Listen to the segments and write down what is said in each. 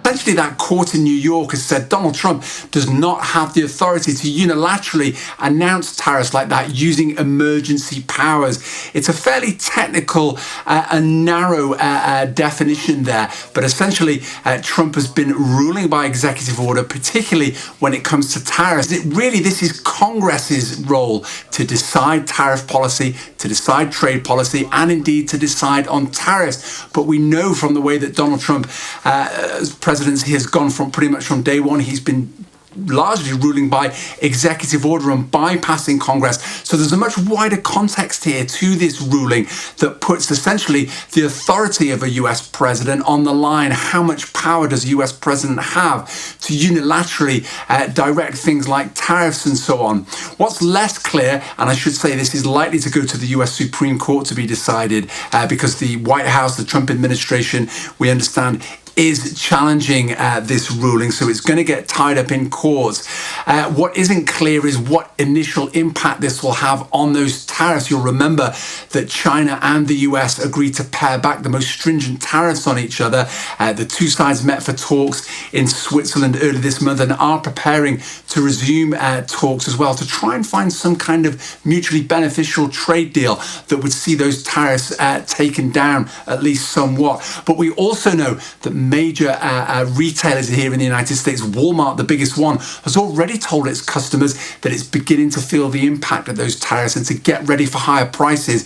Essentially, that court in New York has said Donald Trump does not have the authority to unilaterally announce tariffs like that using emergency powers. It's a fairly technical and narrow definition there, but essentially Trump has been ruling by executive order, particularly when it comes to tariffs. This is Congress's role to decide tariff policy, to decide trade policy, and indeed to decide on tariffs. But we know from the way that Donald Trump presidency has gone from pretty much from day one, he's been largely ruling by executive order and bypassing Congress. So there's a much wider context here to this ruling that puts essentially the authority of a US president on the line. How much power does a US president have to unilaterally direct things like tariffs and so on? What's less clear, and I should say this is likely to go to the US Supreme Court to be decided because the White House, the Trump administration, we understand, is challenging this ruling, so it's going to get tied up in courts. What isn't clear is what initial impact this will have on those tariffs. You'll remember that China and the US agreed to pare back the most stringent tariffs on each other. The two sides met for talks in Switzerland earlier this month and are preparing to resume talks as well to try and find some kind of mutually beneficial trade deal that would see those tariffs taken down at least somewhat. But we also know that major retailers here in the United States, Walmart, the biggest one, has already told its customers that it's beginning to feel the impact of those tariffs and to get ready for higher prices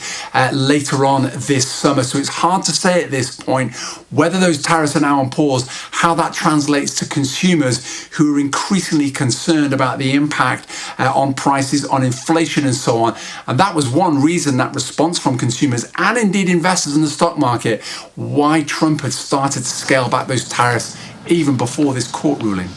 later on this summer. So it's hard to say at this point whether those tariffs are now on pause, how that translates to consumers who are increasingly concerned about the impact on prices, on inflation and so on. And that was one reason, that response from consumers and indeed investors in the stock market, why Trump had started to scale back those tariffs even before this court ruling.